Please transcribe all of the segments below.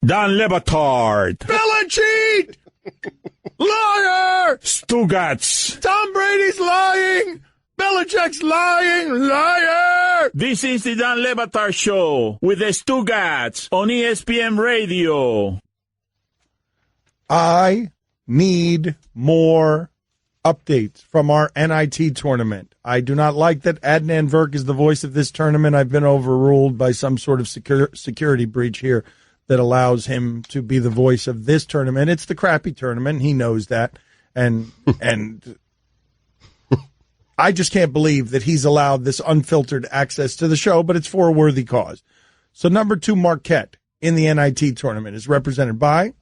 Dan Le Batard. Belichick! Liar! Stugats. Tom Brady's lying! Belichick's lying! Liar! This is the Dan Le Batard Show with the Stugats on ESPN Radio. I need more updates from our NIT tournament. I do not like that Adnan Virk is the voice of this tournament. I've been overruled by some sort of security breach here that allows him to be the voice of this tournament. It's the crappy tournament. He knows that. And I just can't believe that he's allowed this unfiltered access to the show, but it's for a worthy cause. So number 2 Marquette in the NIT tournament is represented by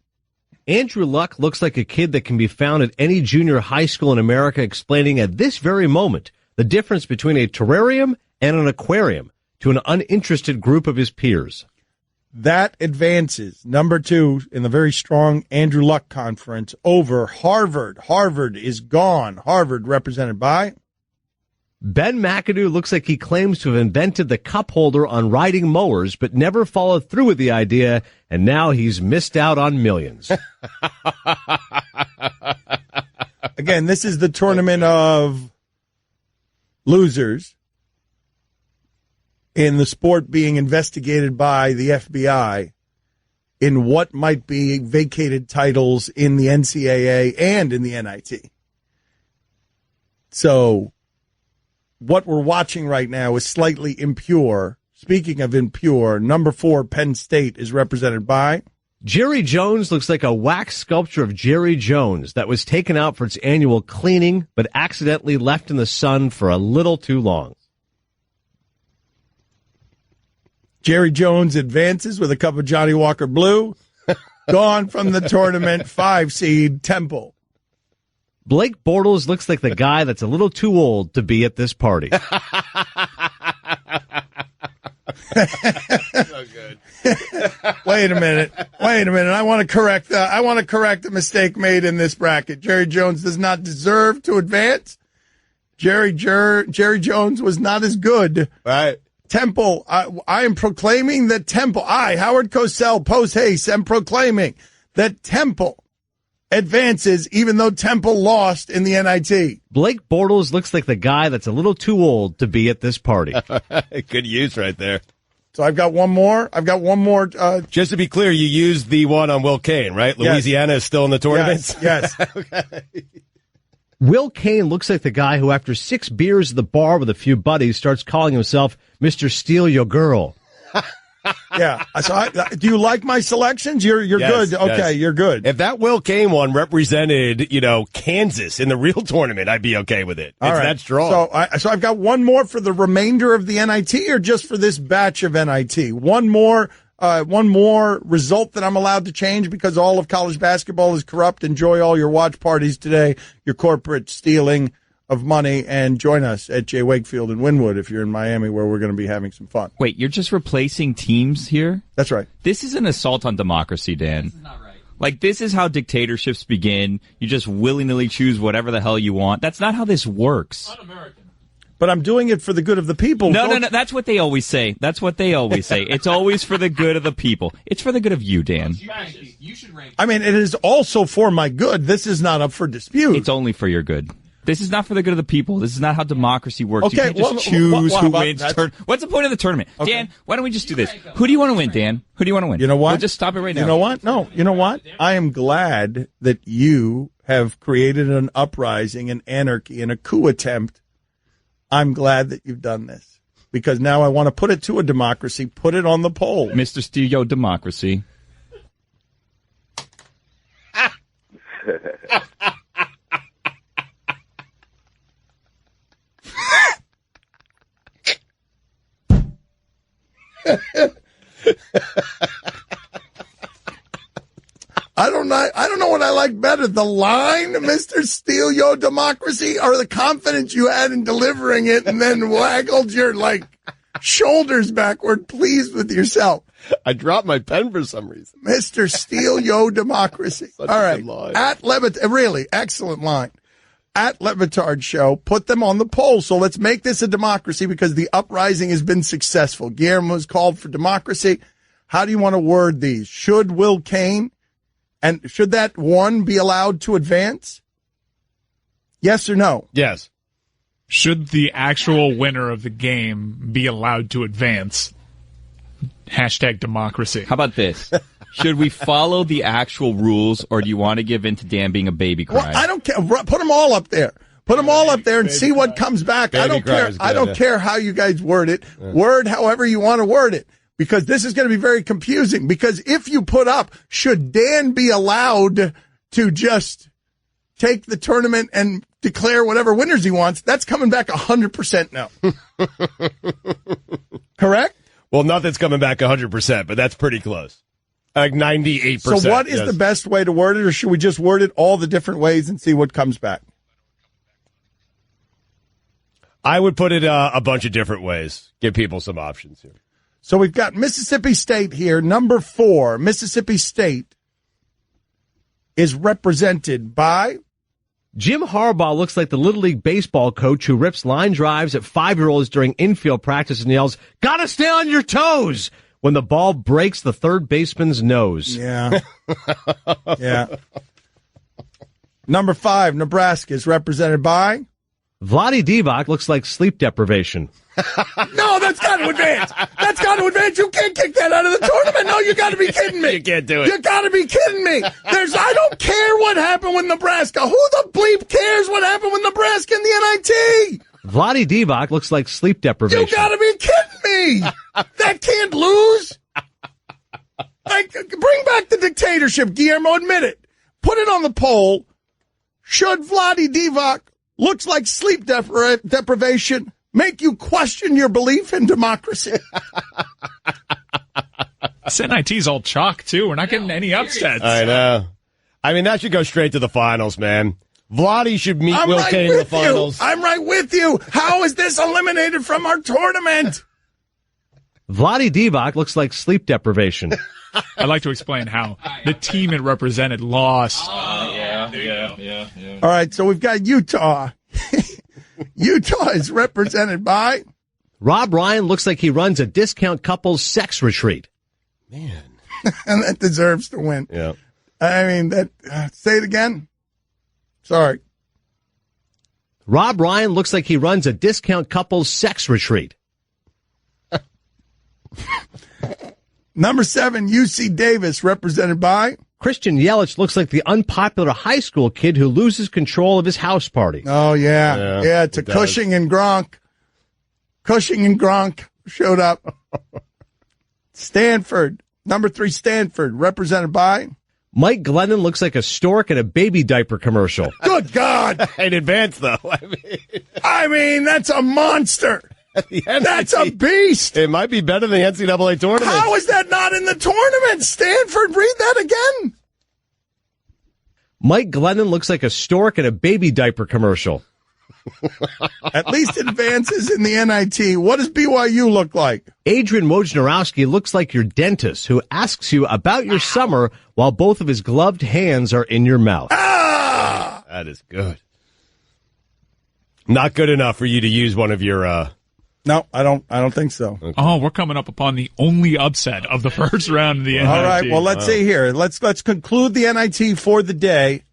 Andrew Luck looks like a kid that can be found at any junior high school in America, explaining at this very moment the difference between a terrarium and an aquarium to an uninterested group of his peers. That advances number 2 in the very strong Andrew Luck conference over Harvard. Harvard is gone. Harvard represented by Ben McAdoo looks like he claims to have invented the cup holder on riding mowers, but never followed through with the idea, and now he's missed out on millions. Again, this is the tournament of losers in the sport being investigated by the FBI in what might be vacated titles in the NCAA and in the NIT. So what we're watching right now is slightly impure. Speaking of impure, number 4 Penn State is represented by Jerry Jones looks like a wax sculpture of Jerry Jones that was taken out for its annual cleaning, but accidentally left in the sun for a little too long. Jerry Jones advances with a cup of Johnny Walker Blue. Gone from the tournament, 5 seed Temple. Blake Bortles looks like the guy that's a little too old to be at this party. So good. Wait a minute. I want to correct the mistake made in this bracket. Jerry Jones does not deserve to advance. Jerry Jones was not as good. Right. Temple, I am proclaiming that Temple, Howard Cosell, Post Haste, am proclaiming that Temple advances, even though Temple lost in the NIT. Blake Bortles looks like the guy that's a little too old to be at this party. Good use right there. So I've got one more. Just to be clear, you used the one on Will Kane, right? Yes. Louisiana is still in the tournament? Yes. Okay. Will Kane looks like the guy who, after 6 beers at the bar with a few buddies, starts calling himself Mr. Steal Your Girl. Yeah. So do you like my selections? You're Yes, good. Okay, yes. you're good. If that Will Kane one represented, Kansas in the real tournament, I'd be okay with it. All It's right. that strong. So I've got one more for the remainder of the NIT, or just for this batch of NIT. One more result that I'm allowed to change because all of college basketball is corrupt. Enjoy all your watch parties today, your corporate stealing of money, and join us at Jay Wakefield in Wynwood if you're in Miami, where we're going to be having some fun. Wait, you're just replacing teams here? That's right. This is an assault on democracy, Dan. This is not right. Like, this is how dictatorships begin. You just willy-nilly choose whatever the hell you want. That's not how this works. Un-American. But I'm doing it for the good of the people. No. That's what they always say. It's always for the good of the people. It's for the good of you, Dan. You should rank. I mean, it is also for my good. This is not up for dispute. It's only for your good. This is not for the good of the people. This is not how democracy works. Okay, you can't just choose who wins. What's the point of the tournament? Okay. Dan, why don't we just do this? Who do you want to win, Dan? Who do you want to win? You know what? We'll just stop it right now. You know what? No. You know what? I am glad that you have created an uprising, an anarchy, and a coup attempt. I'm glad that you've done this, because now I want to put it to a democracy, put it on the poll. Mr. Steele Democracy. I don't know what I like better, the line, Mr. Steal Your Democracy, or the confidence you had in delivering it and then waggled your, shoulders backward, pleased with yourself. I dropped my pen for some reason. Mr. Steal Your Democracy. Such All a right. good line. At Levitard, really, excellent line. At Levitard Show, put them on the poll. So let's make this a democracy, because the uprising has been successful. Guillermo has called for democracy. How do you want to word these? Should Will Kane, and should that one be allowed to advance? Yes or no? Yes. Should the actual winner of the game be allowed to advance? Hashtag democracy. How about this? Should we follow the actual rules, or do you want to give in to Dan being a baby cry? Well, I don't care. Put them all up there. Put them all up there and see what comes back. I don't care. I don't care how you guys word it. Word however you want to word it, because this is going to be very confusing. Because if you put up, should Dan be allowed to just take the tournament and declare whatever winners he wants, that's coming back 100% no. Correct? Well, nothing's coming back 100%, but that's pretty close. Like 98%. So what is the best way to word it, or should we just word it all the different ways and see what comes back? I would put it a bunch of different ways. Give people some options here. So we've got Mississippi State here, number 4. Mississippi State is represented by... Jim Harbaugh looks like the Little League baseball coach who rips line drives at 5-year-olds during infield practice and yells, "Gotta stay on your toes!" when the ball breaks the third baseman's nose. Yeah. Yeah. Number 5, Nebraska is represented by... Vlade Divac looks like sleep deprivation. No, that's got to advance. That's got to advance. You can't kick that out of the tournament. No, you got to be kidding me. You can't do it. You got to be kidding me. I don't care what happened with Nebraska. Who the bleep cares what happened with Nebraska in the NIT? Vlade Divac looks like sleep deprivation. You got to be kidding me. That can't lose. Bring back the dictatorship, Guillermo. Admit it. Put it on the poll. Should Vlade Divac looks like sleep deprivation make you question your belief in democracy? This NIT's all chalk, too. We're not getting any upsets. I know. I mean, that should go straight to the finals, man. Vlade should meet Will Kane in the finals. I'm right with you. How is this eliminated from our tournament? Vlade Divac looks like sleep deprivation. I'd like to explain how the team it represented lost. Yeah. All right, so we've got Utah. Utah is represented by... Rob Ryan looks like he runs a discount couples sex retreat. Man. And that deserves to win. Yeah. I mean, say it again. Sorry. Rob Ryan looks like he runs a discount couples sex retreat. Number 7, UC Davis, represented by... Christian Yelich looks like the unpopular high school kid who loses control of his house party. Oh, yeah, to Cushing and Gronk. Cushing and Gronk showed up. Stanford, number 3, Stanford, represented by... Mike Glennon looks like a stork in a baby diaper commercial. Good God! In advance, though. I mean, that's a monster. That's a beast. It might be better than the NCAA tournament. How is that not in the tournament? Stanford, read that again. Mike Glennon looks like a stork in a baby diaper commercial. At least advances in the NIT. What does BYU look like? Adrian Wojnarowski looks like your dentist who asks you about your summer while both of his gloved hands are in your mouth. Ah! That is good. Not good enough for you to use one of your... No, I don't think so. Okay. Oh, we're coming up upon the only upset of the first round of the NIT. All right, well, let's see here. Let's conclude the NIT for the day,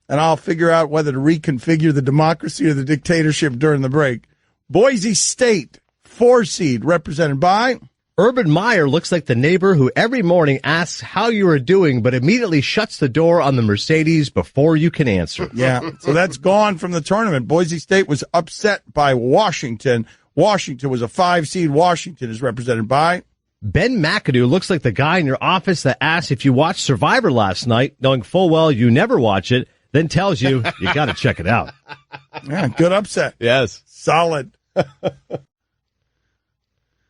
and I'll figure out whether to reconfigure the democracy or the dictatorship during the break. Boise State, 4 seed, represented by... Urban Meyer looks like the neighbor who every morning asks how you are doing, but immediately shuts the door on the Mercedes before you can answer. Yeah, so that's gone from the tournament. Boise State was upset by Washington. Washington was a 5 seed. Washington is represented by... Ben McAdoo looks like the guy in your office that asks if you watched Survivor last night, knowing full well you never watch it, then tells you got to check it out. Yeah, good upset. Yes. Solid.